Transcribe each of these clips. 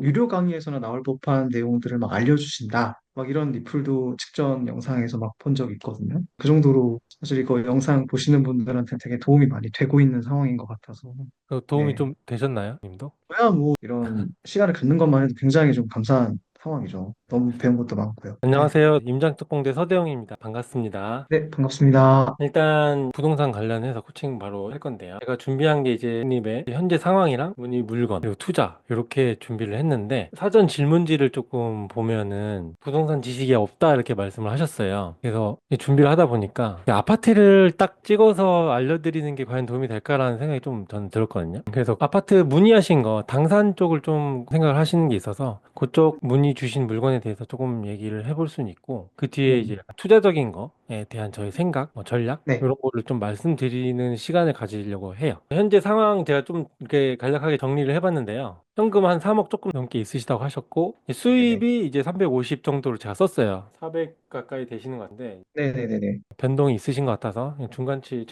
유료 강의에서나 나올 법한 내용들을 막 알려주신다. 막 이런 리플도 직전 영상에서 막 본 적 있거든요. 그 정도로 사실 이거 영상 보시는 분들한테 되게 도움이 많이 되고 있는 상황인 것 같아서. 도움이 네. 좀 되셨나요, 님도? 저야 뭐 이런 시간을 갖는 것만 해도 굉장히 좀 감사한 상황이죠. 너무 배운 것도 많고요. 네. 안녕하세요. 임장특공대 서대영입니다. 반갑습니다. 네, 반갑습니다. 일단 부동산 관련해서 코칭 바로 할 건데요. 제가 준비한 게 이제 님의 현재 상황이랑 문의 물건 그리고 투자 이렇게 준비를 했는데 사전 질문지를 조금 보면은 부동산 지식이 없다 이렇게 말씀을 하셨어요. 그래서 준비를 하다 보니까 아파트를 딱 찍어서 알려드리는 게 과연 도움이 될까라는 생각이 좀 저는 들었거든요. 그래서 아파트 문의하신 거 당산 쪽을 좀 생각을 하시는 게 있어서 그쪽 문의 주신 물건에 대해서 조금 얘기를 해볼 수는 있고 그 뒤에 네, 이제 투자적인 거에 대한 저의 생각, 뭐 전략 네, 이런 거를 좀 말씀드리는 시간을 가지려고 해요. 현재 상황 제가 좀 이렇게 간략하게 정리를 해봤는데요. 현금 한 3억 조금 넘게 있으시다고 하셨고 네, 네, 수입이 이제 350 정도로 제가 썼어요. 400 가까이 되시는 것 같은데 네, 네, 네, 네, 변동이 있으신 것 같아서 그냥 중간치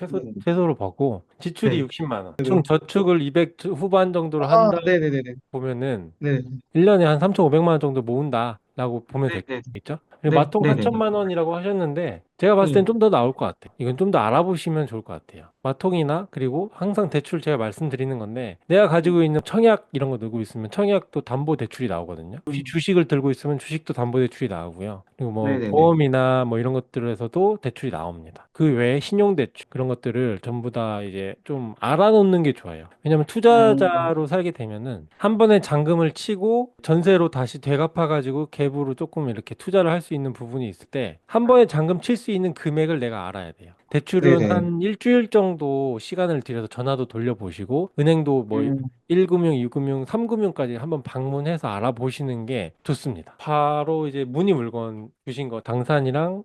최소로 보고 지출이 네, 60만 원, 총 네. 저축을 200 후반 정도로 아, 한다 네, 네, 네, 네, 보면은 네, 1년에 한 3,500만 원 정도 모은다라고 보면 네, 네, 되겠죠? 그리고 네, 마통 네, 네, 4천만 원이라고 하셨는데 제가 봤을 땐 네. 좀 더 나올 것 같아요. 이건 좀 더 알아보시면 좋을 것 같아요. 마통이나 그리고 항상 대출 제가 말씀드리는 건데 내가 가지고 있는 청약 이런 거 들고 있으면 청약도 담보 대출이 나오거든요. 혹시 주식을 들고 있으면 주식도 담보 대출이 나오고요. 그리고 네, 뭐 네, 네. 보험이나 뭐 이런 것들에서도 대출이 나옵니다. 그 외에 신용 대출 그런 것들을 전부 다 이제 좀 알아놓는 게 좋아요. 왜냐면 음, 투자자로 살게 되면은 한 번에 잔금을 치고 전세로 다시 되갚아가지고 갭으로 조금 이렇게 투자를 할 수 있는 부분이 있을 때 한 번에 잔금 칠 수 있는 금액을 내가 알아야 돼요. 네, 대출은 네. 한 일주일 정도 시간을 들여서 전화도 돌려보시고 은행도 뭐 음, 1금융, 2금융, 3금융까지 한번 방문해서 알아보시는 게 좋습니다. 바로 이제 문의 물건 주신 거 당산이랑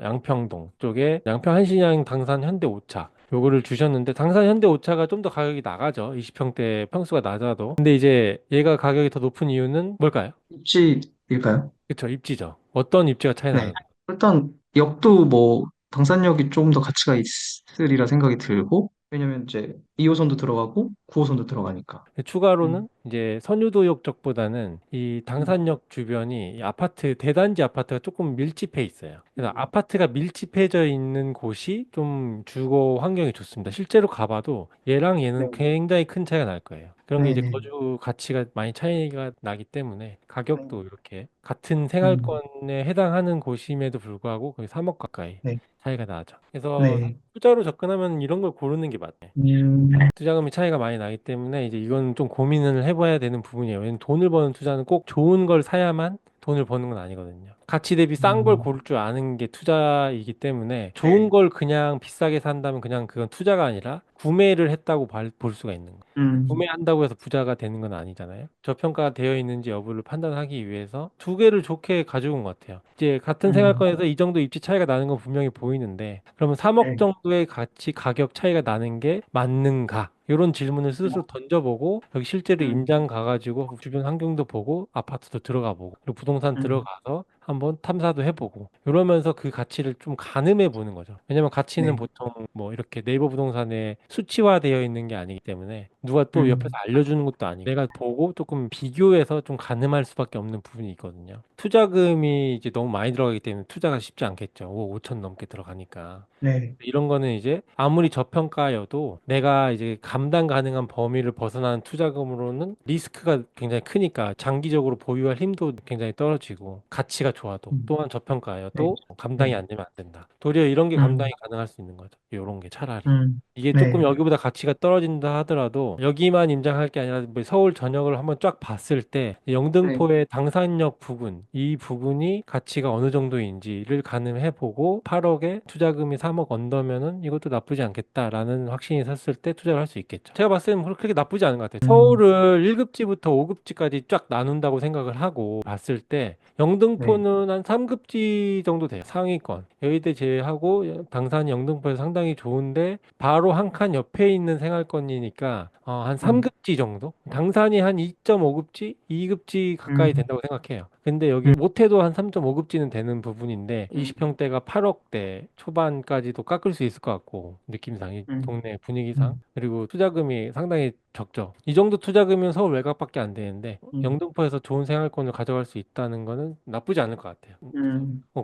양평동 쪽에 양평 한신양 당산 현대오차 요거를 주셨는데 당산 현대오차가 좀 더 가격이 나가죠. 20평대 평수가 낮아도. 근데 이제 얘가 가격이 더 높은 이유는 뭘까요? 입지일까요? 그쵸, 입지죠. 어떤 입지가 차이 네. 나는? 일단 역도 뭐 방산력이 조금 더 가치가 있으리라 생각이 들고, 왜냐면 이제 2호선도 들어가고 9호선도 들어가니까. 추가로는 음, 이제 선유도역 쪽보다는 이 음, 당산역 주변이 이 아파트, 대단지 아파트가 조금 밀집해 있어요. 그래서 음, 아파트가 밀집해져 있는 곳이 좀 주거 환경이 좋습니다. 실제로 가봐도 얘랑 네, 얘는 굉장히 큰 차이가 날 거예요. 그런 게 네, 이제 네, 거주 가치가 많이 차이가 나기 때문에 네, 가격도 이렇게 같은 음, 생활권에 해당하는 곳임에도 불구하고 거의 3억 가까이 네, 차이가 나죠. 그래서 네, 투자로 접근하면 이런 걸 고르는 게 맞네. 음, 투자금이 차이가 많이 나기 때문에 이제 이건 좀 고민을 해봐야 되는 부분이에요. 왜냐면 돈을 버는 투자는 꼭 좋은 걸 사야만 돈을 버는 건 아니거든요. 가치 대비 싼 걸 음, 고를 줄 아는 게 투자이기 때문에 좋은 네, 걸 그냥 비싸게 산다면 그냥 그건 투자가 아니라 구매를 했다고 볼 수가 있는 거예요. 음, 구매한다고 해서 부자가 되는 건 아니잖아요. 저평가 되어 있는지 여부를 판단하기 위해서 두 개를 좋게 가지고 온 것 같아요. 이제 같은 음, 생활권에서 이 정도 입지 차이가 나는 건 분명히 보이는데 그러면 3억 네, 정도의 가치 가격 차이가 나는 게 맞는가? 이런 질문을 스스로 던져보고 여기 실제로 음, 임장 가가지고 주변 환경도 보고 아파트도 들어가 보고 그리고 부동산 음, 들어가서 한번 탐사도 해보고 이러면서 그 가치를 좀 가늠해 보는 거죠. 왜냐면 가치는 네, 보통 뭐 이렇게 네이버 부동산에 수치화되어 있는 게 아니기 때문에 누가 또 옆에서 음, 알려주는 것도 아니고 내가 보고 조금 비교해서 좀 가늠할 수밖에 없는 부분이 있거든요. 투자금이 이제 너무 많이 들어가기 때문에 투자가 쉽지 않겠죠. 5천 넘게 들어가니까. 네, 이런 거는 이제 아무리 저평가여도 내가 이제 감당 가능한 범위를 벗어나는 투자금으로는 리스크가 굉장히 크니까 장기적으로 보유할 힘도 굉장히 떨어지고 가치가 좋아도 또한 네, 저평가여도 감당이 네, 안 되면 안 된다. 도리어 이런 게 감당이 음, 가능할 수 있는 거죠. 이런 게 차라리. 이게 조금 네, 여기보다 가치가 떨어진다 하더라도 여기만 임장할 게 아니라 뭐 서울 전역을 한번 쫙 봤을 때 네, 영등포의 당산역 부근 이 부분이 가치가 어느 정도인지를 가늠해 보고 8억에 투자금이 3억 언더면은 이것도 나쁘지 않겠다라는 확신이 섰을 때 투자를 할 수 있겠죠. 제가 봤을 때는 그렇게 나쁘지 않은 것 같아요. 음, 서울을 1급지부터 5급지까지 쫙 나눈다고 생각을 하고 봤을 때 네, 영등포는 한 3급지 정도 돼요. 상위권. 여의대 제외하고 당산이 영등포에서 상당히 좋은데 바로 한 칸 옆에 있는 생활권이니까 한 음, 3급지 정도? 당산이 한 2.5급지? 2급지 가까이 음, 된다고 생각해요. 근데 여기 음, 못해도 한 3.5급지는 되는 부분인데 음, 20평대가 8억대 초반까지도 깎을 수 있을 것 같고 느낌상 이 음, 동네 분위기상 음, 그리고 투자금이 상당히 적죠. 이 정도 투자금이면 서울 외곽밖에 안 되는데 음, 영등포에서 좋은 생활권을 가져갈 수 있다는 거는 나쁘지 않을 것 같아요.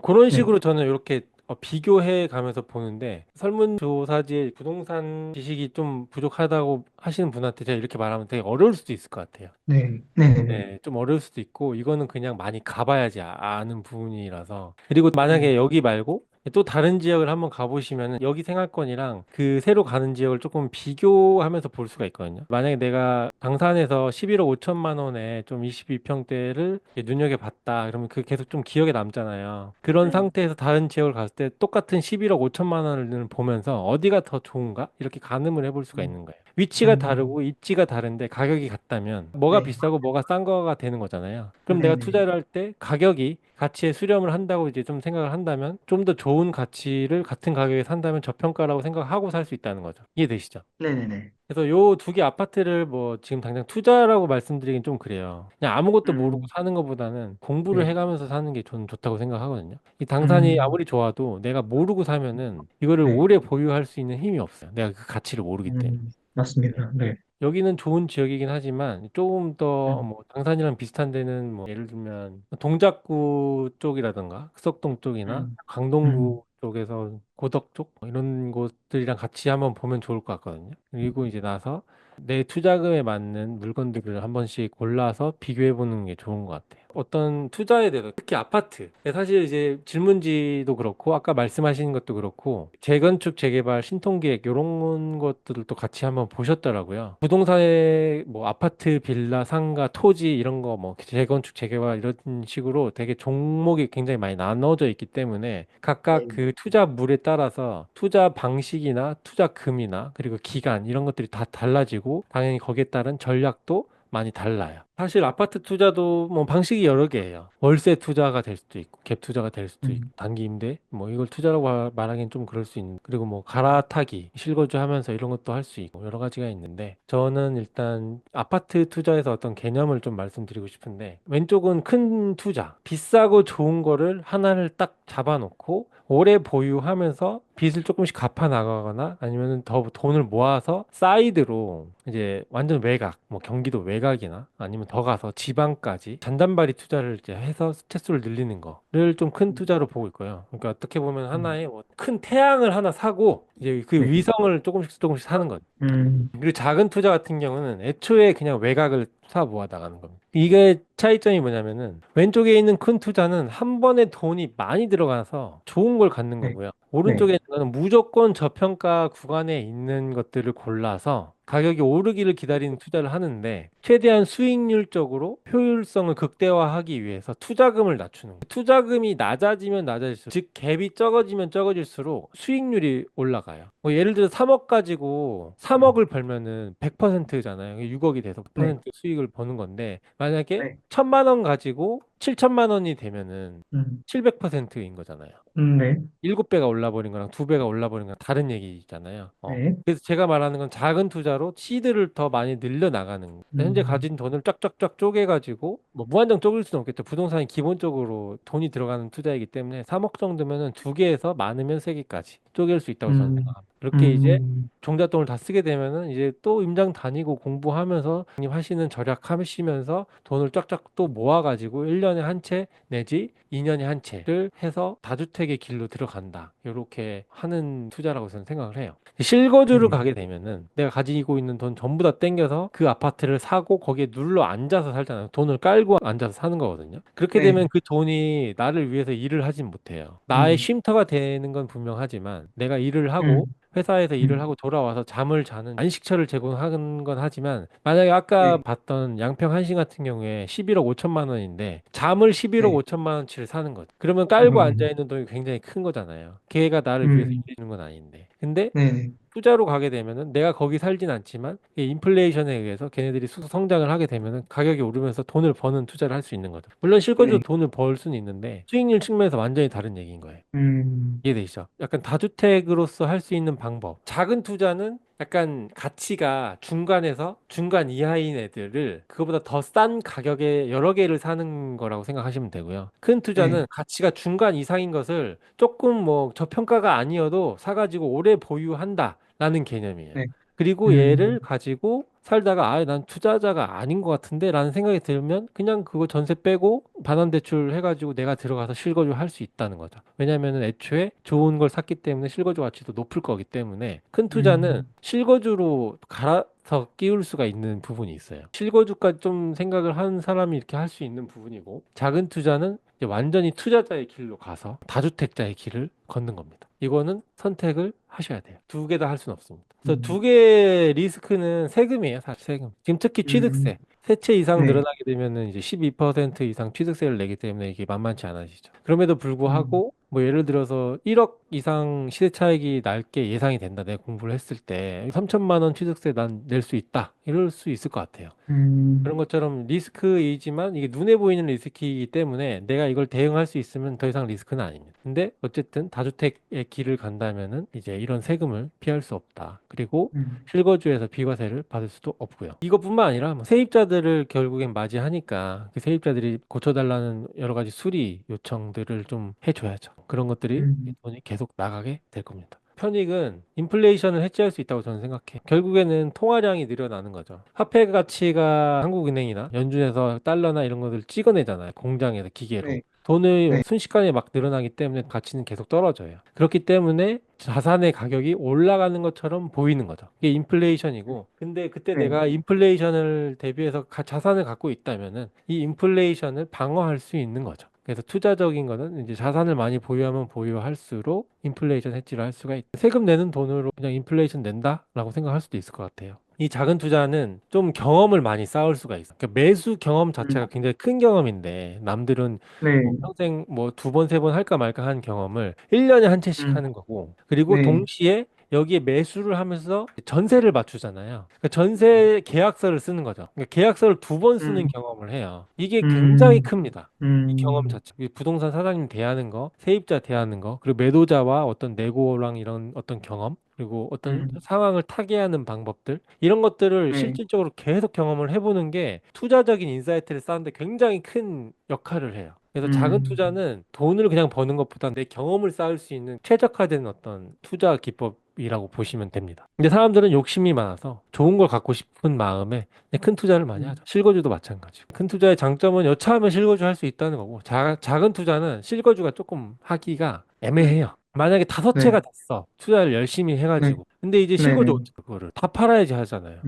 그런 네, 식으로 저는 이렇게 비교해 가면서 보는데 설문조사지에 부동산 지식이 좀 부족하다고 하시는 분한테 제가 이렇게 말하면 되게 어려울 수도 있을 것 같아요. 네, 네, 네, 네. 네, 좀 어려울 수도 있고 이거는 그냥 많이 가봐야지 아는 부분이라서 그리고 만약에 음, 여기 말고 또 다른 지역을 한번 가보시면은 여기 생활권이랑 그 새로 가는 지역을 조금 비교하면서 볼 수가 있거든요. 만약에 내가 당산에서 11억 5천만 원에 좀 22평대를 눈여겨봤다 그러면 그 계속 좀 기억에 남잖아요. 그런 네, 상태에서 다른 지역을 갔을 때 똑같은 11억 5천만 원을 보면서 어디가 더 좋은가 이렇게 가늠을 해볼 수가 음, 있는 거예요. 위치가 음, 다르고 입지가 다른데 가격이 같다면 뭐가 네, 비싸고 뭐가 싼 거가 되는 거잖아요. 그럼 네, 내가 네, 투자를 할 때 가격이 가치에 수렴을 한다고 이제 좀 생각을 한다면 좀 더 좋은 가치를 같은 가격에 산다면 저평가라고 생각하고 살 수 있다는 거죠. 이해되시죠? 네, 네, 네. 그래서 요 두 개 아파트를 뭐 지금 당장 투자라고 말씀드리긴 좀 그래요. 그냥 아무것도 모르고 음, 사는 것보다는 공부를 네, 해가면서 사는 게 저는 좋다고 생각하거든요. 이 당산이 음, 아무리 좋아도 내가 모르고 사면은 이거를 네, 오래 보유할 수 있는 힘이 없어요. 내가 그 가치를 모르기 때문에. 네. 맞습니다. 네, 여기는 좋은 지역이긴 하지만 조금 더 음, 뭐 당산이랑 비슷한 데는 뭐 예를 들면 동작구 쪽이라든가 흑석동 쪽이나 음, 음, 강동구 쪽에서 고덕 쪽뭐 이런 곳들이랑 같이 한번 보면 좋을 것 같거든요. 그리고 이제 나서 내 투자금에 맞는 물건들을 한 번씩 골라서 비교해 보는 게 좋은 것 같아요. 어떤 투자에 대해서 특히 아파트 사실 이제 질문지도 그렇고 아까 말씀하신 것도 그렇고 재건축 재개발 신통기획 이런 것들을 또 같이 한번 보셨더라고요. 부동산에 뭐 아파트 빌라 상가 토지 이런 거 뭐 재건축 재개발 이런 식으로 되게 종목이 굉장히 많이 나눠져 있기 때문에 각각 네, 그 투자물에 따라서 투자 방식이나 투자금이나 그리고 기간 이런 것들이 다 달라지고 당연히 거기에 따른 전략도 많이 달라요. 사실 아파트 투자도 뭐 방식이 여러 개예요. 월세 투자가 될 수도 있고, 갭 투자가 될 수도 있고, 음, 단기 임대, 뭐 이걸 투자라고 말하기는 좀 그럴 수 있는. 그리고 뭐 갈아타기, 실거주 하면서 이런 것도 할 수 있고, 여러 가지가 있는데, 저는 일단 아파트 투자에서 어떤 개념을 좀 말씀드리고 싶은데, 왼쪽은 큰 투자, 비싸고 좋은 거를 하나를 딱 잡아놓고, 오래 보유하면서 빚을 조금씩 갚아 나가거나 아니면 더 돈을 모아서 사이드로 이제 완전 외곽, 뭐 경기도 외곽이나 아니면 더 가서 지방까지 잔단발이 투자를 이제 해서 스태수를 늘리는 거를 좀 큰 투자로 보고 있고요. 그러니까 어떻게 보면 음, 하나의 뭐큰 태양을 하나 사고 이제 그 네, 위성을 조금씩 조금씩 사는 거죠. 음, 그리고 작은 투자 같은 경우는 애초에 그냥 외곽을 사 모아 나가는 겁니다. 이게 차이점이 뭐냐면은 왼쪽에 있는 큰 투자는 한 번에 돈이 많이 들어가서 좋은 걸 갖는 네, 거고요. 네, 오른쪽에 있는 거는 무조건 저평가 구간에 있는 것들을 골라서 가격이 오르기를 기다리는 투자를 하는데 최대한 수익률적으로 효율성을 극대화하기 위해서 투자금을 낮추는 거예요. 투자금이 낮아지면 낮아질수록 즉 갭이 적어지면 적어질수록 수익률이 올라가요. 뭐 예를 들어 3억 가지고 3억을 벌면은 100%잖아요. 6억이 돼서 네, 100% 수익을 버는 건데 만약에 네, 1,000만 원 가지고 7천만 원이 되면은 음, 700%인 거잖아요. 네, 7배가 올라버린 거랑 2배가 올라버린 거랑 다른 얘기잖아요. 네, 그래서 제가 말하는 건 작은 투자로 시드를 더 많이 늘려 나가는 거예요. 현재 음, 가진 돈을 쫙쫙쫙 쪼개가지고 뭐 무한정 쪼갤 수는 없겠죠. 부동산이 기본적으로 돈이 들어가는 투자이기 때문에 3억 정도면은 2개에서 많으면 3개까지 쪼갤 수 있다고 저는 음, 생각합니다. 그렇게 이제 음, 종잣돈을 다 쓰게 되면은 이제 또 임장 다니고 공부하면서 형님 하시는 절약하시면서 돈을 쫙쫙 또 모아가지고 1년에 한 채 내지 2년에 한 채를 해서 다주택의 길로 들어간다. 이렇게 하는 투자라고 저는 생각을 해요. 실거주를 네, 가게 되면은 내가 가지고 있는 돈 전부 다 땡겨서 그 아파트를 사고 거기에 눌러 앉아서 살잖아요. 돈을 깔고 앉아서 사는 거거든요. 그렇게 네, 되면 그 돈이 나를 위해서 일을 하진 못해요. 나의 음, 쉼터가 되는 건 분명하지만 내가 일을 하고 음, 회사에서 일을 음, 하고 돌아와서 잠을 자는 안식처를 제공하는 건 하지만 만약에 아까 네, 봤던 양평 한신 같은 경우에 11억 5천만 원인데 잠을 11억 네, 5천만 원치를 사는 거죠. 그러면 깔고 앉아 있는 돈이 굉장히 큰 거잖아요. 걔가 나를 위해서 음, 일해주는 건 아닌데. 근데 네, 네, 투자로 가게 되면은 내가 거기 살진 않지만 이 인플레이션에 의해서 걔네들이 성장을 하게 되면은 가격이 오르면서 돈을 버는 투자를 할 수 있는 거죠. 물론 실거주도 네. 돈을 벌 수는 있는데 수익률 측면에서 완전히 다른 얘기인 거예요. 음, 이해되시죠? 약간 다주택으로서 할 수 있는 방법. 작은 투자는 약간 가치가 중간에서 중간 이하인 애들을 그거보다 더 싼 가격에 여러 개를 사는 거라고 생각하시면 되고요. 큰 네. 투자는 가치가 중간 이상인 것을 조금 뭐 저평가가 아니어도 사가지고 오래 보유한다라는 개념이에요. 네. 그리고 얘를 음, 가지고 살다가 난 투자자가 아닌 것 같은데 라는 생각이 들면 그냥 그거 전세 빼고 반환대출 해가지고 내가 들어가서 실거주 할 수 있다는 거죠. 왜냐면은 애초에 좋은 걸 샀기 때문에 실거주 가치도 높을 거기 때문에 큰 투자는 음, 실거주로 갈아서 끼울 수가 있는 부분이 있어요. 실거주까지 좀 생각을 한 사람이 이렇게 할 수 있는 부분이고 작은 투자는 이제 완전히 투자자의 길로 가서 다주택자의 길을 걷는 겁니다. 이거는 선택을 하셔야 돼요. 두 개 다 할 수는 없습니다. 그래서 두 음, 개의 리스크는 세금이에요, 사실 세금. 지금 특히 취득세. 음, 세 채 이상 네. 늘어나게 되면은 이제 12% 이상 취득세를 내기 때문에 이게 만만치 않아지죠. 그럼에도 음, 불구하고 뭐 예를 들어서 1억 이상 시세 차익이 날 게 예상이 된다. 내가 공부를 했을 때 3천만 원 취득세 난 낼 수 있다. 이럴 수 있을 것 같아요. 그런 음, 것처럼 리스크이지만 이게 눈에 보이는 리스크이기 때문에 내가 이걸 대응할 수 있으면 더 이상 리스크는 아닙니다. 근데 어쨌든 다주택의 길을 간다면은 이제 이런 세금을 피할 수 없다. 그리고 음, 실거주에서 비과세를 받을 수도 없고요. 이것뿐만 아니라 뭐 세입자들을 결국엔 맞이하니까 그 세입자들이 고쳐달라는 여러 가지 수리 요청들을 좀 해줘야죠. 그런 것들이 음, 돈이 계속 나가게 될 겁니다. 편익은 인플레이션을 해지할 수 있다고 저는 생각해. 결국에는 통화량이 늘어나는 거죠. 화폐 가치가 한국은행이나 연준에서 달러나 이런 것들 찍어내잖아요. 공장에서 기계로. 네. 돈을 네. 순식간에 막 늘어나기 때문에 가치는 계속 떨어져요. 그렇기 때문에 자산의 가격이 올라가는 것처럼 보이는 거죠. 이게 인플레이션이고. 근데 그때 네. 내가 인플레이션을 대비해서 자산을 갖고 있다면은 이 인플레이션을 방어할 수 있는 거죠. 그래서 투자적인 거는 이제 자산을 많이 보유하면 보유할수록 인플레이션 해지를 할 수가 있다. 세금 내는 돈으로 그냥 인플레이션 낸다라고 생각할 수도 있을 것 같아요. 이 작은 투자는 좀 경험을 많이 쌓을 수가 있어. 그러니까 매수 경험 자체가 음, 굉장히 큰 경험인데 남들은 뭐 네. 평생 뭐 두 번, 세 번 할까 말까 한 경험을 1년에 한 채씩 음, 하는 거고 그리고 네. 동시에 여기에 매수를 하면서 전세를 맞추잖아요. 그러니까 전세 계약서를 쓰는 거죠. 그러니까 계약서를 두 번 쓰는 음, 경험을 해요. 이게 굉장히 음, 큽니다. 이 경험 음, 자체, 이 부동산 사장님 대하는 거, 세입자 대하는 거, 그리고 매도자와 어떤 내고랑 이런 어떤 경험, 그리고 어떤 음, 상황을 타개하는 방법들, 이런 것들을 네. 실질적으로 계속 경험을 해보는 게 투자적인 인사이트를 쌓는데 굉장히 큰 역할을 해요. 그래서 작은 음, 투자는 돈을 그냥 버는 것보다 내 경험을 쌓을 수 있는 최적화된 어떤 투자 기법이라고 보시면 됩니다. 근데 사람들은 욕심이 많아서 좋은 걸 갖고 싶은 마음에 큰 투자를 많이 음, 하죠. 실거주도 마찬가지고. 큰 투자의 장점은 여차하면 실거주 할 수 있다는 거고, 작은 투자는 실거주가 조금 하기가 음, 애매해요. 만약에 다섯 채가 네. 됐어. 투자를 열심히 네. 해가지고. 근데 이제 네. 실거주 네. 어떻게 그거를 다 팔아야지 하잖아요.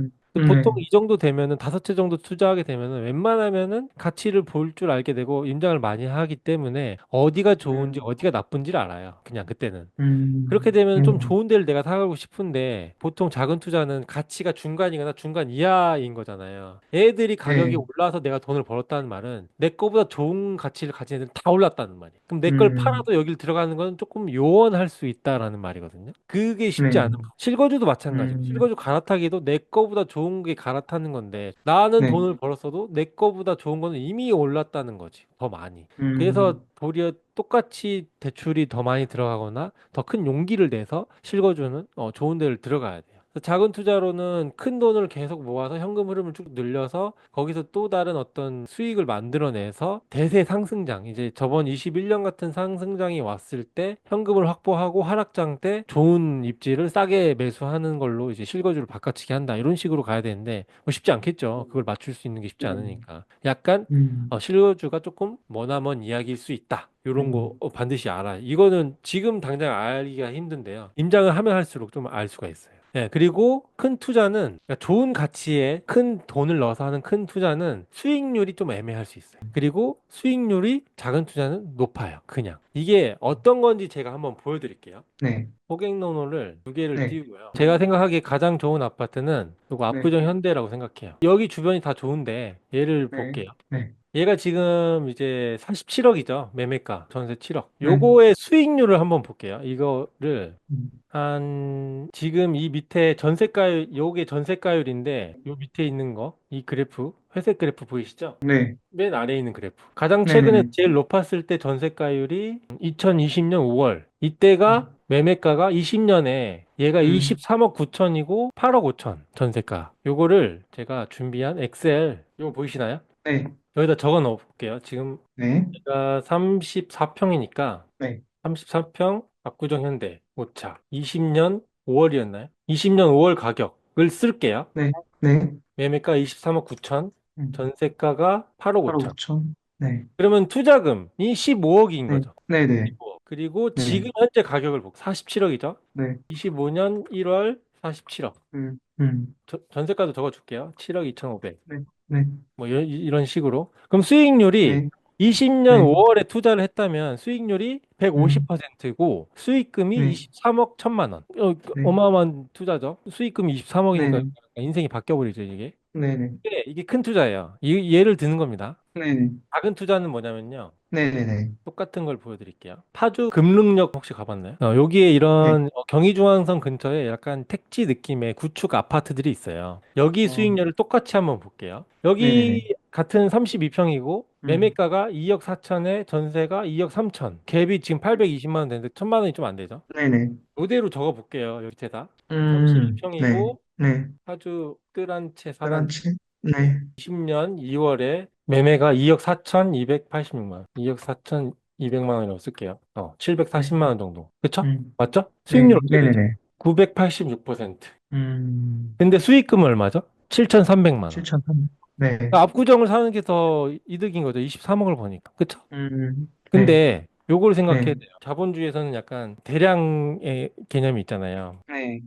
보통 네. 이 정도 되면은 다섯 채 정도 투자하게 되면은 웬만하면은 가치를 볼 줄 알게 되고 임장을 많이 하기 때문에 어디가 좋은지 음, 어디가 나쁜지를 알아요. 그냥 그때는. 그렇게 음, 되면 좀 좋은 데를 내가 사가고 싶은데 보통 작은 투자는 가치가 중간이거나 중간 이하인 거잖아요. 얘들이 가격이 네. 올라서 내가 돈을 벌었다는 말은 내 거보다 좋은 가치를 가진 애들은 다 올랐다는 말이에요. 그럼 내 걸 음, 팔아도 여길 들어가는 건 조금 요원할 수 있다라는 말이거든요. 그게 쉽지 네. 않은 거. 실거주도 마찬가지고 음, 실거주 갈아타기도 내 거보다 좋은 게 갈아타는 건데 나는 네. 돈을 벌었어도 내 거보다 좋은 거는 이미 올랐다는 거지. 더 많이. 그래서 음, 도리어 똑같이 대출이 더 많이 들어가거나 더 큰 용기를 내서 실거주는 좋은 데를 들어가야 돼요. 그래서 작은 투자로는 큰 돈을 계속 모아서 현금 흐름을 쭉 늘려서 거기서 또 다른 어떤 수익을 만들어내서 대세 상승장, 이제 저번 21년 같은 상승장이 왔을 때 현금을 확보하고 하락장 때 좋은 입지를 싸게 매수하는 걸로 이제 실거주를 바꿔치기 한다. 이런 식으로 가야 되는데 뭐 쉽지 않겠죠. 그걸 맞출 수 있는 게 쉽지 네. 않으니까. 약간 실거주가 조금 머나먼 이야기일 수 있다. 이런 거 음, 반드시 알아요. 이거는 지금 당장 알기가 힘든데요. 임장을 하면 할수록 좀 알 수가 있어요. 네, 그리고 큰 투자는 그러니까 좋은 가치에 큰 돈을 넣어서 하는 큰 투자는 수익률이 좀 애매할 수 있어요. 그리고 수익률이 작은 투자는 높아요. 그냥. 이게 어떤 건지 제가 한번 보여드릴게요. 네. 고객농로를 두 개를 네. 띄우고요. 제가 생각하기에 가장 좋은 아파트는 이거 네. 압구정 현대라고 생각해요. 여기 주변이 다 좋은데 얘를 네. 볼게요. 네. 얘가 지금 이제 47억이죠. 매매가 전세 7억. 네. 요거의 수익률을 한번 볼게요. 이거를 음, 한 지금 이 밑에 전세가율 요게 전세가율인데 요 밑에 있는 거 이 그래프 회색 그래프 보이시죠? 네. 맨 아래에 있는 그래프. 가장 최근에 네네네. 제일 높았을 때 전세가율이 2020년 5월. 이때가 음, 매매가가 20년에 얘가 음, 23억 9천이고 8억 5천 전세가. 요거를 제가 준비한 엑셀 요거 보이시나요? 네. 여기다 적어 넣어 볼게요. 지금 네. 제가 34평이니까 네. 34평 압구정 현대 오차 20년 5월이었나요? 20년 5월 가격을 쓸게요. 네. 네. 매매가 23억 9천, 음, 전세가가 8억 8억 5천. 5천. 네. 그러면 투자금이 15억인 네. 거죠. 네네. 15억. 그리고 네. 지금 현재 가격을 보고 47억이죠. 네. 25년 1월 47억. 음, 음, 전세가도 적어줄게요. 7억 2,500. 네. 네. 뭐 이런 식으로. 그럼 수익률이 네. 20년 네. 5월에 투자를 했다면 수익률이 음, 150%고 수익금이 네. 23억 1천만 원. 네. 어마어마한 투자죠. 수익금이 23억이니까 네네. 인생이 바뀌어버리죠, 이게. 네네. 근데 이게 큰 투자예요. 예를 드는 겁니다. 네네. 작은 투자는 뭐냐면요. 네네네. 똑같은 걸 보여드릴게요. 파주 금능역 혹시 가봤나요? 여기에 네. 이런 경의중앙선 근처에 약간 택지 느낌의 구축 아파트들이 있어요. 여기 어, 수익률을 똑같이 한번 볼게요. 네네네. 여기 같은 32평이고 음, 매매가가 2억 4천에 전세가 2억 3천. 갭이 지금 820만 원 되는데 1천만 원이 좀 안 되죠? 네네. 이대로 적어 볼게요. 여기 제다. 네. 32평이고 네. 파주 뜰 한 채 사봤는데 그렇지. 네. 20년 2월에 매매가 2억 4,286만 원. 2억 4,200만 원이라고 쓸게요. 네. 740만 원 정도. 그쵸? 음, 맞죠? 네. 수익률 어떻게 되죠? 네네네. 986%. 음, 근데 수익금은 얼마죠? 7,300만 원. 7,300. 네. 그러니까 압구정을 사는 게 더 이득인 거죠. 23억을 버니까. 그쵸? 네. 근데 요걸 생각해야 네. 돼요. 자본주의에서는 약간 대량의 개념이 있잖아요. 네.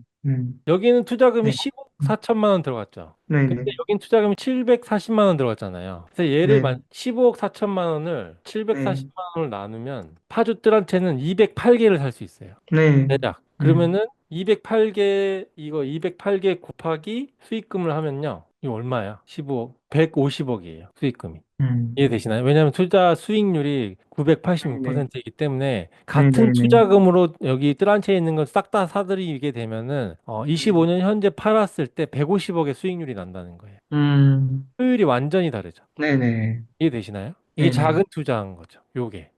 여기는 투자금이 네. 10억 4천만 원 들어갔죠. 근데 네네. 여긴 투자금이 740만 원 들어갔잖아요. 그래서 얘를 네. 15억 4천만 원을 네. 740만 원을 나누면 파주 뜰한테는 208개를 살 수 있어요. 네. 대략. 음, 그러면은 208개 이거 208개 곱하기 수익금을 하면요. 이거 얼마야? 15억. 150억이에요. 수익금이. 음. 이해되시나요? 왜냐하면 투자 수익률이 네네. 986%이기 때문에 같은 네네네. 투자금으로 여기 뜰한채에 있는 걸 싹 다 사들이게 되면은 음, 25년 현재 팔았을 때 150억의 수익률이 난다는 거예요. 음, 효율이 완전히 다르죠. 네네. 이해되시나요? 이게 네네. 작은 투자한 거죠. 요게.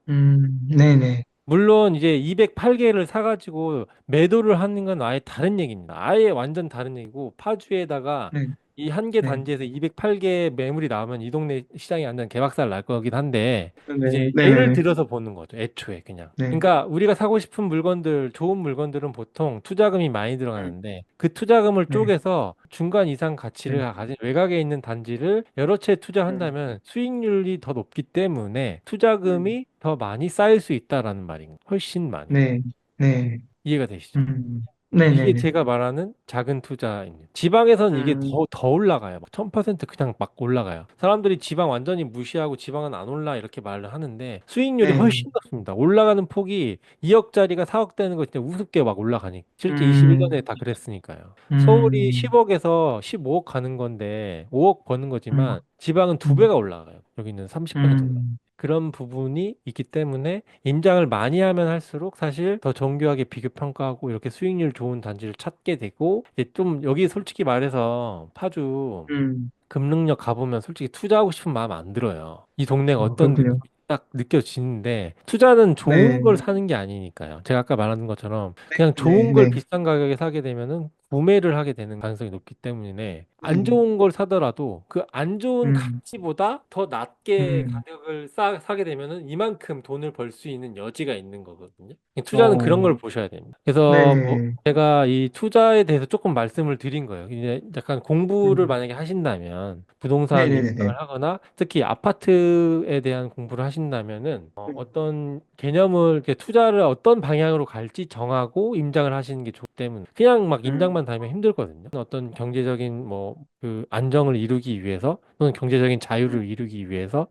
네네. 물론 이제 208개를 사가지고 매도를 하는 건 아예 다른 얘기입니다. 아예 완전 다른 얘기고 파주에다가 네. 이 한 개 네. 단지에서 208개 매물이 나오면 이 동네 시장이 완전 개박살 날 거긴 한데 네. 이제 예를 네네네. 들어서 보는 거죠. 애초에 그냥. 네. 그러니까 우리가 사고 싶은 물건들, 좋은 물건들은 보통 투자금이 많이 음, 들어가는데 그 투자금을 네. 쪼개서 중간 이상 네. 가치를 가진 외곽에 있는 단지를 여러 채 음, 투자한다면 수익률이 더 높기 때문에 음, 투자금이 더 많이 쌓일 수 있다라는 말인 거예요. 훨씬 많이. 네. 네. 이해가 되시죠? 이게 네네네. 제가 말하는 작은 투자입니다. 지방에서는 이게 음, 더 올라가요. 막 1000% 그냥 막 올라가요. 사람들이 지방 완전히 무시하고 지방은 안 올라 이렇게 말을 하는데 수익률이 네. 훨씬 높습니다. 올라가는 폭이 2억짜리가 4억 되는 거 진짜 우습게 막 올라가니. 실제 음, 21년에 다 그랬으니까요. 서울이 음, 10억에서 15억 가는 건데 5억 버는 음, 거지만 지방은 두 음, 배가 올라가요. 여기는 30% 올라. 음, 그런 부분이 있기 때문에 임장을 많이 하면 할수록 사실 더 정교하게 비교 평가하고 이렇게 수익률 좋은 단지를 찾게 되고 이제 좀 여기 솔직히 말해서 파주 음. 금능력 가보면 솔직히 투자하고 싶은 마음 안 들어요. 이 동네가 어떤 그렇군요. 느낌이 딱 느껴지는데 투자는 좋은 네. 걸 사는 게 아니니까요. 제가 아까 말한 것처럼 그냥 좋은 네. 걸 네. 비싼 가격에 사게 되면은 구매를 하게 되는 가능성이 높기 때문에 안 음, 좋은 걸 사더라도 그 안 좋은 음, 가치보다 더 낮게 음. 가격을 사게 되면은 이만큼 돈을 벌 수 있는 여지가 있는 거거든요. 투자는 그런 어, 걸 보셔야 됩니다. 그래서 뭐 네. 제가 이 투자에 대해서 조금 말씀을 드린 거예요. 이제 약간 공부를 음, 만약에 하신다면 부동산 네네네. 임장을 하거나 특히 아파트에 대한 공부를 하신다면은 음, 어떤 개념을 이렇게 투자를 어떤 방향으로 갈지 정하고 임장을 하시는 게 좋기 때문에 그냥 막 임장만 다니면 힘들거든요. 어떤 경제적인 뭐 그 안정을 이루기 위해서 또는 경제적인 자유를 음, 이루기 위해서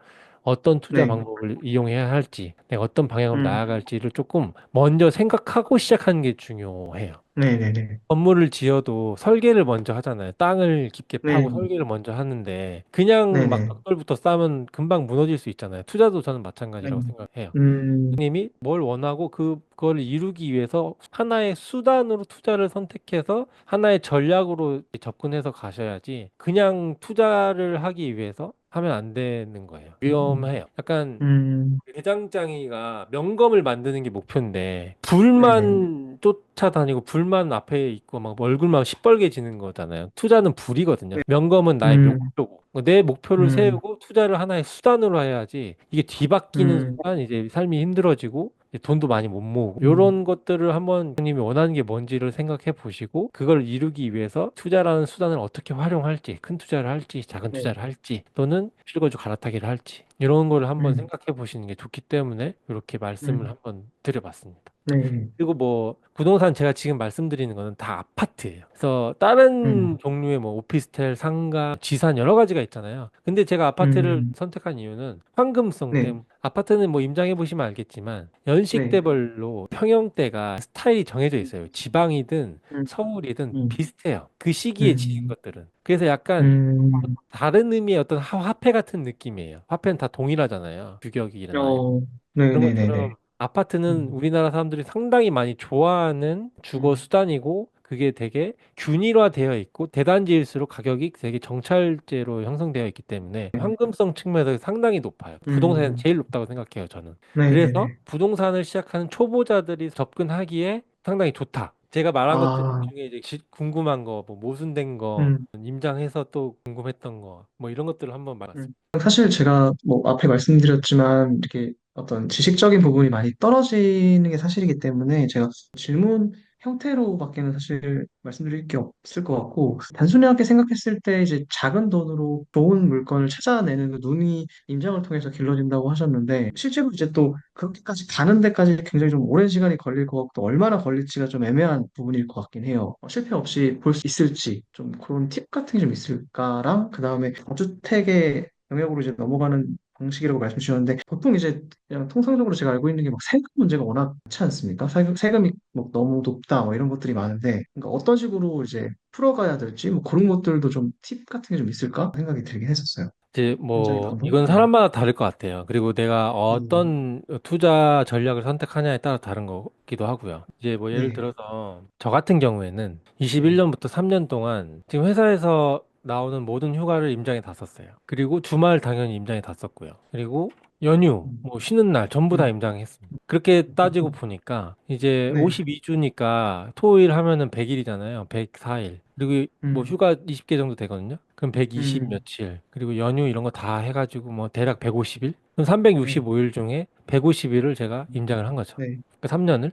어떤 투자 네. 방법을 이용해야 할지, 내가 어떤 방향으로 음, 나아갈지를 조금 먼저 생각하고 시작하는 게 중요해요. 네네네. 건물을 지어도 설계를 먼저 하잖아요. 땅을 깊게 파고 네. 설계를 먼저 하는데 그냥 막 네네. 벽돌부터 쌓으면 금방 무너질 수 있잖아요. 투자도 저는 네. 마찬가지라고 생각해요. 음, 님이 뭘 원하고 그걸 이루기 위해서 하나의 수단으로 투자를 선택해서 하나의 전략으로 접근해서 가셔야지 그냥 투자를 하기 위해서 하면 안 되는 거예요. 위험해요. 약간 음, 대장장이가 명검을 만드는 게 목표인데 네네. 불만 쫓아다니고 불만 앞에 있고 막 얼굴만 시뻘개지는 거잖아요. 투자는 불이거든요. 네. 명검은 나의 음, 목표고 내 목표를 음, 세우고 투자를 하나의 수단으로 해야지 이게 뒤바뀌는 음, 순간 이제 삶이 힘들어지고 이제 돈도 많이 못 모으고 음, 이런 것들을 한번 님이 원하는 게 뭔지를 생각해 보시고 그걸 이루기 위해서 투자라는 수단을 어떻게 활용할지 큰 투자를 할지 작은 네. 투자를 할지 또는 실거주 갈아타기를 할지 이런 거를 한번 음, 생각해 보시는 게 좋기 때문에 이렇게 말씀을 음, 한번 드려봤습니다. 네. 그리고 뭐 부동산 제가 지금 말씀드리는 거는 다 아파트예요. 그래서 다른 음, 종류의 뭐 오피스텔, 상가, 지산 여러 가지가 있잖아요. 근데 제가 아파트를 음, 선택한 이유는 황금성 네. 때문에 아파트는 뭐 임장해 보시면 알겠지만 네. 연식대별로 평형대가 스타일이 정해져 있어요. 지방이든 음, 서울이든 음, 비슷해요. 그 시기에 지은 음, 것들은. 그래서 약간 음, 다른 의미의 어떤 화폐 같은 느낌이에요. 화폐는 다 동일하잖아요. 규격이 일어나요. 어, 그런 네네네네. 것처럼 아파트는 음, 우리나라 사람들이 상당히 많이 좋아하는 주거 음, 수단이고 그게 되게 균일화되어 있고 대단지일수록 가격이 되게 정찰제로 형성되어 있기 때문에 황금성 측면에서 상당히 높아요. 부동산은 음, 제일 높다고 생각해요, 저는. 그래서 네네네. 부동산을 시작하는 초보자들이 접근하기에 상당히 좋다. 제가 말한 것들 아, 중에 이제 궁금한 거, 뭐 모순된 거, 음. 임장해서 또 궁금했던 거, 뭐 이런 것들을 한번 말았습니다. 사실 제가 뭐 앞에 말씀드렸지만 이렇게 어떤 지식적인 부분이 많이 떨어지는 게 사실이기 때문에 제가 질문 형태로밖에는 사실 말씀드릴 게 없을 것 같고 단순하게 생각했을 때 이제 작은 돈으로 좋은 물건을 찾아내는 그 눈이 임장을 통해서 길러진다고 하셨는데 실제로 이제 또 그렇게까지 가는 데까지 굉장히 좀 오랜 시간이 걸릴 것 같고 또 얼마나 걸릴지가 좀 애매한 부분일 것 같긴 해요. 실패 없이 볼 수 있을지 좀 그런 팁 같은 게 좀 있을까랑 그다음에 다주택의 영역으로 이제 넘어가는 방식이라고 말씀 주셨는데 보통 이제 그냥 통상적으로 제가 알고 있는 게 막 세금 문제가 워낙 많지 않습니까? 세금이 뭐 너무 높다 뭐 이런 것들이 많은데 그러니까 어떤 식으로 이제 풀어가야 될지 뭐 그런 것들도 좀 팁 같은 게 좀 있을까 생각이 들긴 했었어요. 이제 현장의 뭐 방법? 이건 네. 사람마다 다를 것 같아요. 그리고 내가 음, 어떤 투자 전략을 선택하냐에 따라 다른 거기도 하고요. 이제 뭐 예를 네. 들어서 저 같은 경우에는 네. 21년부터 3년 동안 지금 회사에서 나오는 모든 휴가를 임장에 다 썼어요. 그리고 주말 당연히 임장에 다 썼고요. 그리고 연휴, 음, 뭐 쉬는 날 전부 다 음, 임장했습니다. 그렇게 따지고 보니까 이제 네. 52주니까 토일 하면은 100일이잖아요. 104일. 그리고 뭐 음, 휴가 20개 정도 되거든요. 그럼 120 음, 며칠. 그리고 연휴 이런 거 다 해가지고 뭐 대략 150일? 그럼 네. 365일 중에 150일을 제가 임장을 한 거죠. 네. 그 3년을.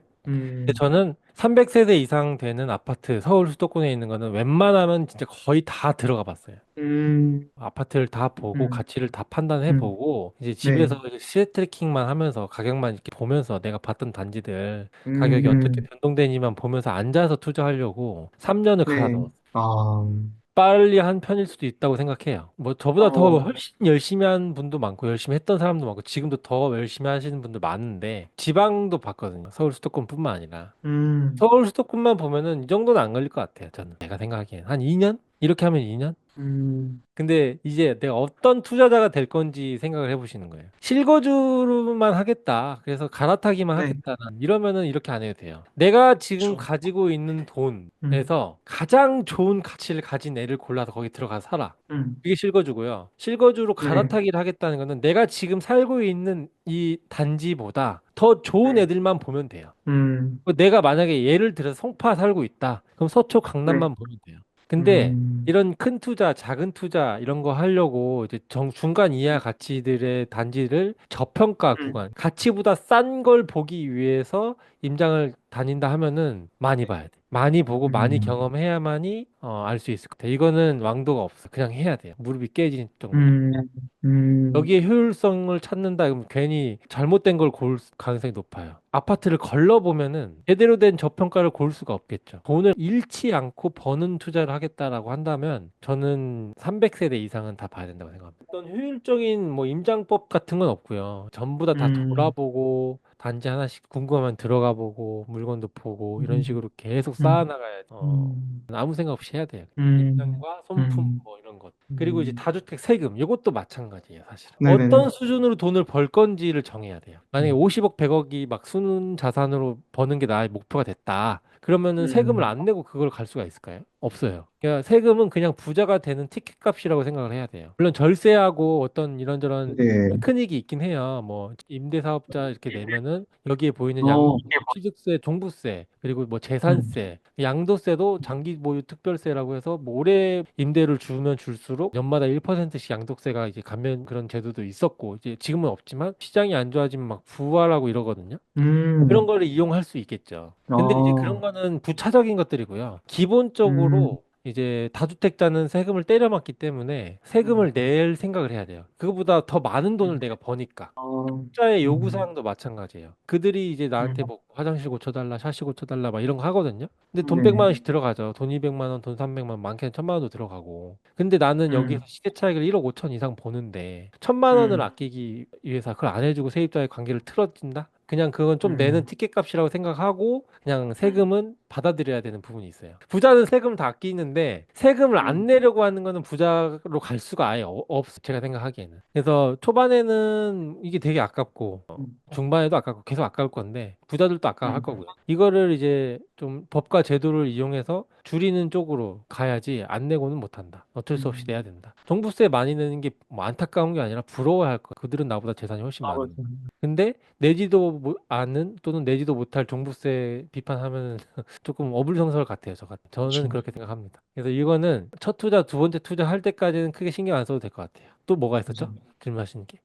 근데 음, 저는 300세대 이상 되는 아파트, 서울 수도권에 있는 거는 웬만하면 진짜 거의 다 들어가 봤어요. 음, 아파트를 다 보고 음, 가치를 다 판단해 음, 보고 이제 네. 집에서 시세 트래킹만 하면서 가격만 이렇게 보면서 내가 봤던 단지들 가격이 어떻게 음, 변동되는지만 보면서 앉아서 투자하려고 3년을 네. 갈아넣었어요. 아, 빨리 한 편일 수도 있다고 생각해요. 뭐 저보다 더 어, 훨씬 열심히 한 분도 많고 열심히 했던 사람도 많고 지금도 더 열심히 하시는 분도 많은데 지방도 봤거든요. 서울 수도권뿐만 아니라. 음, 서울 수도권만 보면은 이 정도는 안 걸릴 것 같아요. 저는 제가 생각하기엔 한 2년? 이렇게 하면 2년? 음, 근데 이제 내가 어떤 투자자가 될 건지 생각을 해보시는 거예요. 실거주로만 하겠다. 그래서 갈아타기만 네. 하겠다. 이러면은 이렇게 안 해도 돼요. 내가 지금 그렇죠. 가지고 있는 음, 돈에서 가장 좋은 가치를 가진 애를 골라서 거기 들어가서 살아. 음, 그게 실거주고요. 실거주로 네, 갈아타기를 하겠다는 거는 내가 지금 살고 있는 이 단지보다 더 좋은 네, 애들만 보면 돼요. 음, 내가 만약에 예를 들어서 송파 살고 있다. 그럼 서초 네, 강남만 보면 돼요. 근데 음, 이런 큰 투자, 작은 투자 이런 거 하려고 이제 중간 이하 가치들의 단지를 저평가 음, 구간, 가치보다 싼 걸 보기 위해서 임장을 다닌다 하면은 많이 봐야 돼. 많이 보고 많이 음, 경험해야만이 알 수 있을 것 같아. 이거는 왕도가 없어. 그냥 해야 돼요. 무릎이 깨질 정도로. 음, 음, 여기에 효율성을 찾는다 그러면 괜히 잘못된 걸 고를 가능성이 높아요. 아파트를 걸러보면은 제대로 된 저평가를 고를 수가 없겠죠. 돈을 잃지 않고 버는 투자를 하겠다라고 한다면 저는 300세대 이상은 다 봐야 된다고 생각합니다. 어떤 효율적인 뭐 임장법 같은 건 없고요. 전부 다 음, 돌아보고 단지 하나씩 궁금하면 들어가 보고 물건도 보고 이런 음, 식으로 계속 음, 쌓아나가야 음, 아무 생각 없이 해야 돼요. 음, 임장과 손품 음, 뭐 이런 것. 그리고 이제 음. 다주택 세금 이것도 마찬가지예요, 사실은. 네네네. 어떤 수준으로 돈을 벌 건지를 정해야 돼요. 만약에 음, 50억, 100억이 막 순 자산으로 버는 게 나의 목표가 됐다. 그러면은 세금을 음, 안 내고 그걸 갈 수가 있을까요? 없어요. 그러니까 세금은 그냥 부자가 되는 티켓 값이라고 생각을 해야 돼요. 물론 절세하고 어떤 이런저런 네. 테크닉이 있긴 해요. 뭐 임대사업자 이렇게 내면은 여기에 보이는 어, 취득세, 종부세, 그리고 뭐 음, 재산세, 양도세도 장기 보유 특별세라고 해서 뭐 오래 임대를 주면 줄수록 연마다 1%씩 양도세가 이제 감면 그런 제도도 있었고 이제 지금은 없지만 시장이 안 좋아지면 막 부활하고 이러거든요. 그런 음, 거를 이용할 수 있겠죠. 근데 이제 그런 어, 거는 부차적인 것들이고요. 음, 기본적으로 이제 다주택자는 세금을 때려맞기 때문에 세금을 음, 낼 생각을 해야 돼요. 그거보다 더 많은 돈을 내가 버니까. 어, 자의 요구 음, 사항도 마찬가지예요. 그들이 이제 나한테 음, 뭐 화장실 고쳐달라, 샤시 고쳐달라 막 이런 거 하거든요. 근데 돈 네네. 100만 원씩 들어가죠. 돈 200만 원, 돈 300만 원, 많게는 1000만 원도 들어가고. 근데 나는 여기서 음, 시세 차익을 1억 5천 이상 보는데 1000만 원을 음, 아끼기 위해서 그걸 안 해주고 세입자의 관계를 틀어진다? 그냥 그건 좀 내는 음, 티켓 값이라고 생각하고 그냥 세금은 받아들여야 되는 부분이 있어요. 부자는 세금을 다 아끼는데 세금을 안 음, 내려고 하는 거는 부자로 갈 수가 아예 없어. 제가 생각하기에는. 그래서 초반에는 이게 되게 아깝고 음, 중반에도 아깝고 계속 아까울 건데 부자들도 아까워할 음, 거고요. 이거를 이제 좀 법과 제도를 이용해서 줄이는 쪽으로 가야지 안 내고는 못한다. 어쩔 수 없이 음. 내야 된다. 종부세 많이 내는 게 뭐 안타까운 게 아니라 부러워할 거야. 그들은 나보다 재산이 훨씬 아, 많은데. 맞아. 근데 내지도 않은 또는 내지도 못할 종부세 비판하면 조금 어불성설 같아요. 저는 그렇죠. 그렇게 생각합니다. 그래서 이거는 첫 투자, 두 번째 투자 할 때까지는 크게 신경 안 써도 될 것 같아요. 또 뭐가 맞아. 있었죠? 질문하신 게.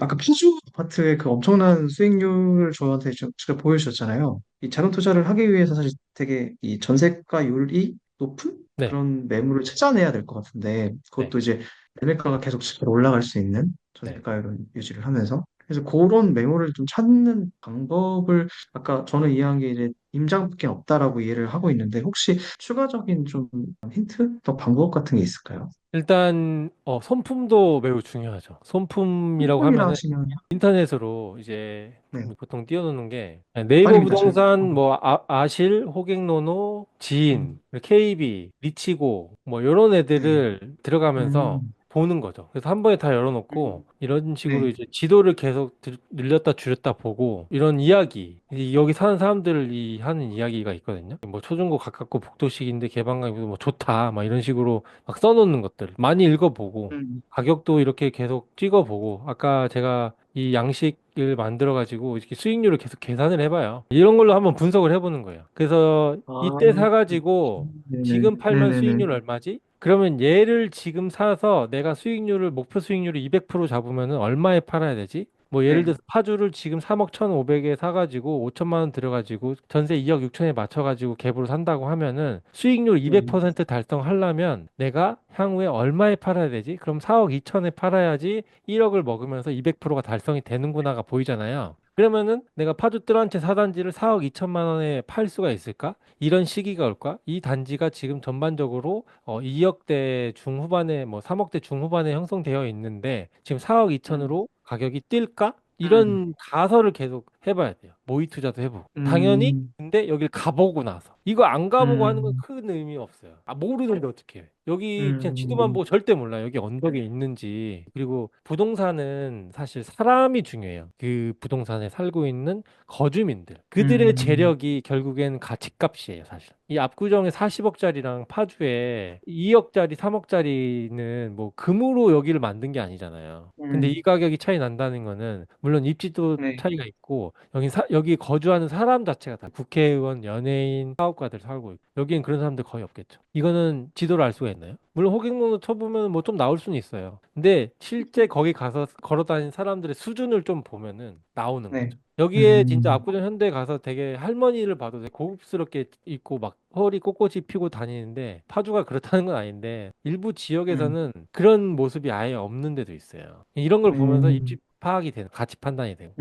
아까 파주 아파트의 그 엄청난 수익률을 저한테 제가 보여주셨잖아요. 이 자금 투자를 하기 위해서 사실 되게 이 전세가율이 높은 네, 그런 매물을 찾아내야 될 것 같은데, 네, 그것도 이제 매매가가 계속 지표 올라갈 수 있는 네. 전세가율을 유지를 하면서. 그래서 그런 매물을 좀 찾는 방법을 아까 저는 이해한 게 이제 임장밖에 없다라고 이해를 하고 있는데, 혹시 추가적인 좀 힌트? 더 방법 같은 게 있을까요? 일단 손품도 매우 중요하죠. 손품이라고 상품이라 하면은 하시면, 인터넷으로 이제 네. 보통 띄워놓는 게 네이버 아닙니다. 잘. 부동산 뭐 아실, 호갱노노, 지인, 음, KB, 리치고 뭐 이런 네. 애들을 들어가면서 음, 보는 거죠. 그래서 한 번에 다 열어놓고 음, 이런 식으로 네. 이제 지도를 계속 늘렸다 줄였다 보고 이런 이야기 여기 사는 사람들이 하는 이야기가 있거든요. 뭐 초중고 가깝고 복도식인데 개방감이 뭐 좋다 막 이런 식으로 막 써놓는 것들 많이 읽어보고 음, 가격도 이렇게 계속 찍어보고 아까 제가 이 양식을 만들어 가지고 이렇게 수익률을 계속 계산을 해봐요. 이런 걸로 한번 분석을 해보는 거예요. 그래서 아, 이때 사가지고 네네. 지금 팔면 네네네. 수익률 얼마지? 그러면 얘를 지금 사서 내가 수익률을 목표 수익률을 200% 잡으면은 얼마에 팔아야 되지? 뭐 예를 네. 들어서 파주를 지금 3억 1,500에 사가지고 5천만 원 들어가지고 전세 2억 6천에 맞춰가지고 갭으로 산다고 하면은 수익률 네. 200% 달성하려면 내가 향후에 얼마에 팔아야 되지? 그럼 4억 2천에 팔아야지 1억을 먹으면서 200%가 달성이 되는구나가 보이잖아요. 그러면은 내가 파주 뜰한채 사단지를 4억 2천만 원에 팔 수가 있을까? 이런 시기가 올까? 이 단지가 지금 전반적으로 2억대 중후반에 뭐 3억대 중후반에 형성되어 있는데 지금 4억 음, 2천으로 가격이 뛸까? 음, 이런 가설을 계속 해봐야 돼요. 모의 투자도 해보고. 당연히 음, 근데 여길 가보고 나서 이거 안 가보고 하는 건 음, 큰 의미 없어요. 아 모르는데 어떻게 해? 여기 그냥 지도만 음, 보고 절대 몰라. 여기 언덕에 있는지. 그리고 부동산은 사실 사람이 중요해요. 그 부동산에 살고 있는 거주민들. 그들의 음, 재력이 결국엔 가치값이에요, 사실. 이 압구정에 40억짜리랑 파주에 2억짜리, 3억짜리는 뭐 금으로 여기를 만든 게 아니잖아요. 근데 이 음, 가격이 차이 난다는 거는 물론 입지도 네. 차이가 있고 여기 거주하는 사람 자체가 다 국회의원, 연예인, 사업가들 살고 있고 여기엔 그런 사람들 거의 없겠죠. 이거는 지도를 알 수가 있나요? 물론 호갱노도 쳐보면 뭐 좀 나올 수는 있어요. 근데 실제 거기 가서 걸어 다니는 사람들의 수준을 좀 보면은 나오는 네. 거죠. 여기에 진짜 압구정 현대에 가서 되게 할머니를 봐도 되게 고급스럽게 입고 막 허리 꼿꼿이 피고 다니는데 파주가 그렇다는 건 아닌데 일부 음, 지역에서는 그런 모습이 아예 없는 데도 있어요. 이런 걸 보면서 입지 음, 파악이 되는 가치 판단이 되고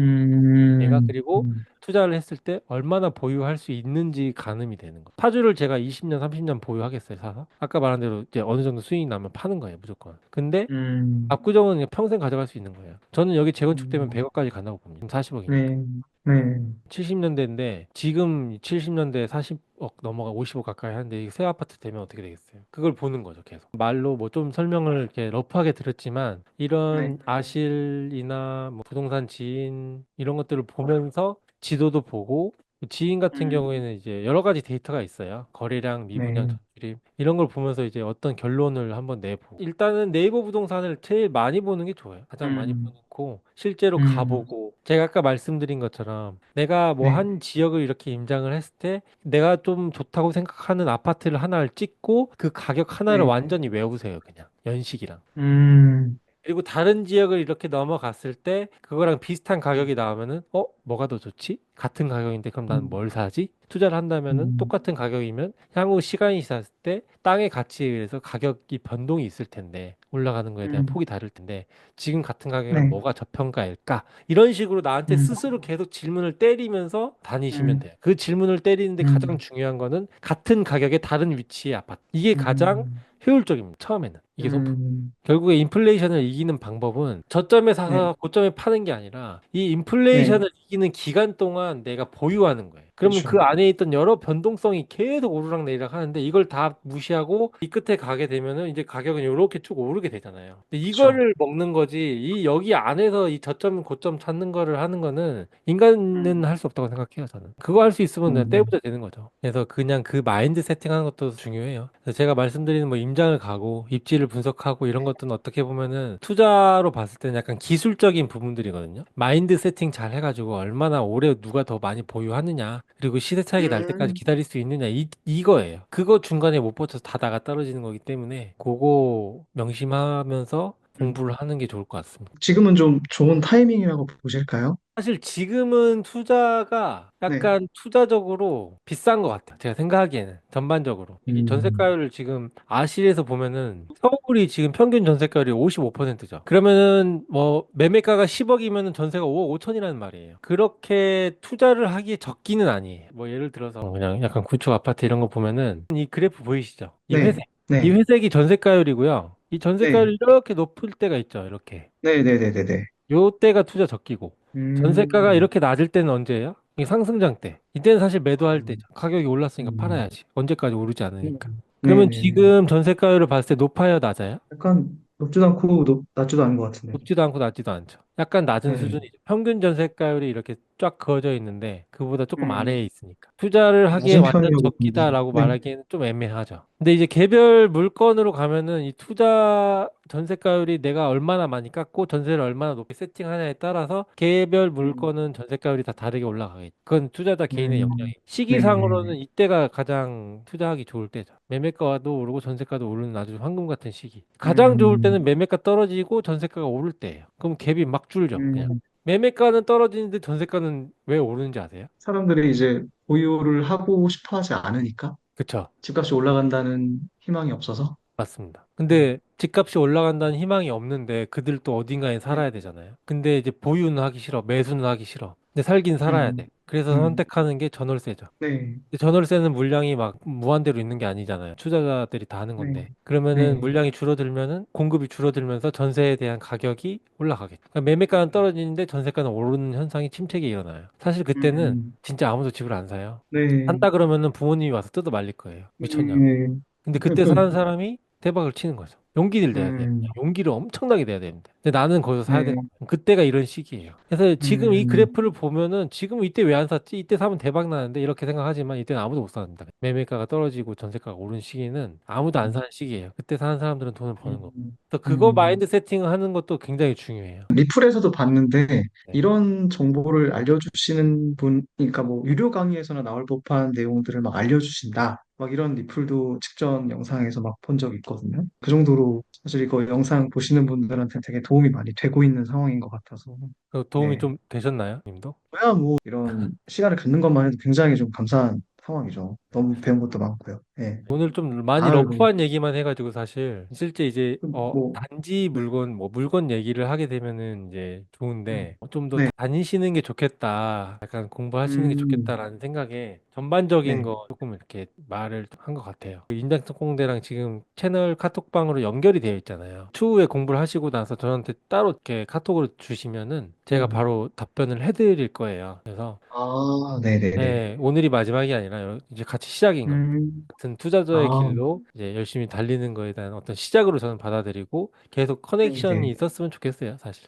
내가 음, 그리고 투자를 했을 때 얼마나 보유할 수 있는지 가늠이 되는 거. 파주를 제가 20년, 30년 보유하겠어요, 사서? 아까 말한 대로 이제 어느 정도 수익이 나면 파는 거예요, 무조건. 근데 음, 압구정은 그냥 평생 가져갈 수 있는 거예요. 저는 여기 재건축되면 음, 100억까지 간다고 봅니다. 40억이니까. 네, 네, 70년대인데 지금 70년대 40억 넘어가 50억 가까이 하는데 이게 새 아파트 되면 어떻게 되겠어요? 그걸 보는 거죠, 계속. 말로 뭐 좀 설명을 이렇게 러프하게 들었지만 네, 이런 아실이나 뭐 부동산 지인 이런 것들을 보면서 지도도 보고 지인 같은 음, 경우에는 이제 여러 가지 데이터가 있어요. 거래량, 미분양, 네, 전출입 이런 걸 보면서 이제 어떤 결론을 한번 내보고 일단은 네이버 부동산을 제일 많이 보는 게 좋아요. 가장 많이 음, 보고 실제로 음, 가보고 제가 아까 말씀드린 것처럼 내가 뭐 네, 한 지역을 이렇게 임장을 했을 때 내가 좀 좋다고 생각하는 아파트를 하나를 찍고 그 가격 하나를 네, 완전히 외우세요. 그냥 연식이랑. 음, 그리고 다른 지역을 이렇게 넘어갔을 때 그거랑 비슷한 가격이 나오면은 뭐가 더 좋지? 같은 가격인데 그럼 난 음, 뭘 사지? 투자를 한다면은 음, 똑같은 가격이면 향후 시간이 지났을 때 땅의 가치에 의해서 가격이 변동이 있을 텐데 올라가는 거에 대한 음, 폭이 다를 텐데 지금 같은 가격이랑 네, 뭐가 저평가일까? 이런 식으로 나한테 음, 스스로 계속 질문을 때리면서 다니시면 음, 돼요. 그 질문을 때리는데 가장 음, 중요한 거는 같은 가격의 다른 위치의 아파트. 이게 가장 음, 효율적입니다. 처음에는. 이게 소프. 음, 결국에 인플레이션을 이기는 방법은 저점에 네, 사서 고점에 파는 게 아니라 이 네, 인플레이션을 이기는 기간 동안 내가 보유하는 거예요. 그러면 그 그렇죠. 안에 있던 여러 변동성이 계속 오르락내리락 하는데 이걸 다 무시하고 이 끝에 가게 되면은 이제 가격은 이렇게 쭉 오르게 되잖아요. 근데 그렇죠. 이거를 먹는 거지 이 여기 안에서 이 저점 고점 찾는 거를 하는 거는 인간은 음, 할 수 없다고 생각해요, 저는. 그거 할 수 있으면 그냥 음, 떼부자 되는 거죠. 그래서 그냥 그 마인드 세팅하는 것도 중요해요. 그래서 제가 말씀드리는 뭐 임장을 가고 입지를 분석하고 이런 것들은 어떻게 보면은 투자로 봤을 때는 약간 기술적인 부분들이거든요. 마인드 세팅 잘 해가지고 얼마나 오래 누가 더 많이 보유하느냐 그리고 시세 차익이 날 때까지 음, 기다릴 수 있느냐 이거예요. 그거 중간에 못 버텨서 다 나가 떨어지는 거기 때문에 그거 명심하면서 음. 공부를 하는 게 좋을 것 같습니다. 지금은 좀 좋은 타이밍이라고 보실까요? 사실 지금은 투자가 네. 약간 투자적으로 비싼 것 같아요. 제가 생각하기에는 전반적으로. 이게 음, 전세가율을 지금 아실에서 보면은 서울이 지금 평균 전세가율이 55%죠. 그러면은 뭐 매매가가 10억이면은 전세가 5억 5천이라는 말이에요. 그렇게 투자를 하기에 적기는 아니에요. 뭐 예를 들어서 그냥 약간 구축 아파트 이런 거 보면은 이 그래프 보이시죠? 이 네, 회색. 이 네, 회색이 전세가율이고요. 이 네, 전세가율이 이렇게 높을 때가 있죠. 이렇게. 네, 네, 네, 네, 네. 요 때가 투자 적기고 전세가가 음, 이렇게 낮을 때는 언제예요? 이게 상승장 때. 이때는 사실 매도할 음, 때죠. 가격이 올랐으니까 음, 팔아야지. 언제까지 오르지 않으니까. 네, 그러면 네, 네. 지금 전세가율을 봤을 때 높아요, 낮아요? 약간 높지도 않고 낮지도 않은 것 같은데. 높지도 않고 낮지도 않죠. 약간 낮은 네, 수준이죠. 평균 전세가율이 이렇게 쫙 그어져 있는데 그보다 조금 음, 아래에 있으니까. 투자를 하기에 낮은 완전 편이라고 봅니다. 적기다라고 네, 말하기에는 좀 애매하죠. 근데 이제 개별 물건으로 가면은 이 투자 전세가율이 내가 얼마나 많이 깎고 전세를 얼마나 높게 세팅하냐에 따라서 개별 음, 물건은 전세가율이 다 다르게 올라가겠죠. 그건 투자자 개인의 음, 역량이. 네, 네, 시기상으로는 이때가 가장 투자하기 좋을 때죠. 매매가도 오르고 전세가도 오르는 아주 황금 같은 시기. 가장 좋을 음, 때는 매매가 떨어지고 전세가가 오를 때예요. 그럼 갭이 막 줄죠, 그냥. 음. 매매가는 떨어지는데 전세가는 왜 오르는지 아세요? 사람들이 이제 보유를 하고 싶어 하지 않으니까 그쵸. 집값이 올라간다는 희망이 없어서. 맞습니다. 음, 근데 집값이 올라간다는 희망이 없는데 그들도 어딘가에 네, 살아야 되잖아요. 근데 이제 보유는 하기 싫어, 매수는 하기 싫어. 근데 살긴 살아야 돼. 음, 그래서 음, 선택하는 게 전월세죠. 네, 근데 전월세는 물량이 막 무한대로 있는 게 아니잖아요. 투자자들이 다 하는 네, 건데. 그러면은 네, 물량이 줄어들면은 공급이 줄어들면서 전세에 대한 가격이 올라가겠죠. 그러니까 매매가는 떨어지는데 전세가는 오르는 현상이 침체기 일어나요. 사실 그때는 음, 진짜 아무도 집을 안 사요. 네, 산다 그러면은 부모님이 와서 뜯어 말릴 거예요. 미쳤냐고. 네. 근데 그때 사는 사람이 대박을 치는 거죠. 용기를 내야 돼요. 음, 용기를 엄청나게 내야 됩니다. 근데 나는 거기서 사야 돼. 네, 그때가 이런 시기예요. 그래서 지금 이 음, 그래프를 보면은 지금 이때 왜 안 샀지? 이때 사면 대박 나는데 이렇게 생각하지만 이때는 아무도 못 삽니다. 매매가가 떨어지고 전세가가 오른 시기는 아무도 안 사는 시기예요. 그때 사는 사람들은 돈을 버는 거. 음, 그래서 그거 음. 마인드 세팅을 하는 것도 굉장히 중요해요. 리플에서도 봤는데 네. 이런 정보를 알려주시는 분, 그러니까 뭐 유료 강의에서나 나올 법한 내용들을 막 알려주신다. 막 이런 리플도 직전 영상에서 막 본 적 있거든요. 그 정도로 사실 이거 영상 보시는 분들한테 되게 도움이 많이 되고 있는 상황인 것 같아서. 그 도움이 네. 좀 되셨나요, 님도? 저야 뭐 이런 시간을 갖는 것만 해도 굉장히 좀 감사한 상황이죠. 너무 배운 것도 많고요. 네. 오늘 좀 많이 다음에도 러프한 얘기만 해가지고 사실 실제 이제 뭐, 단지 네. 물건 뭐 물건 얘기를 하게 되면은 이제 좋은데 좀 더 네. 다니시는 게 좋겠다, 약간 공부하시는 게 음, 좋겠다라는 생각에 전반적인 네. 거 조금 이렇게 말을 한 것 같아요. 그 인장특공대랑 지금 채널 카톡방으로 연결이 되어 있잖아요. 추후에 공부를 하시고 나서 저한테 따로 이렇게 카톡으로 주시면은 제가 네. 바로 답변을 해드릴 거예요. 그래서 아, 네네네. 네, 오늘이 마지막이 아니라 이제 같이 시작인 거예요. 음, 같은 투자자의 아, 길로 이제 열심히 달리는 거에 대한 어떤 시작으로 저는 받아들이고 계속 커넥션이 네. 있었으면 좋겠어요, 사실.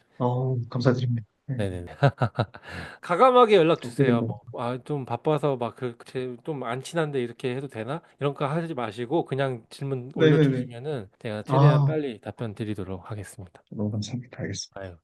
감사드립니다. 네. 네네네. 가감하게 연락 덕분에 주세요. 뭐, 뭐, 아, 좀 바빠서 막 좀 안 친한데 이렇게 해도 되나? 이런 거 하지 마시고 그냥 질문 네네네. 올려주시면은 제가 최대한 아, 빨리 답변 드리도록 하겠습니다. 너무 감사합니다. 알겠습니다. 아유.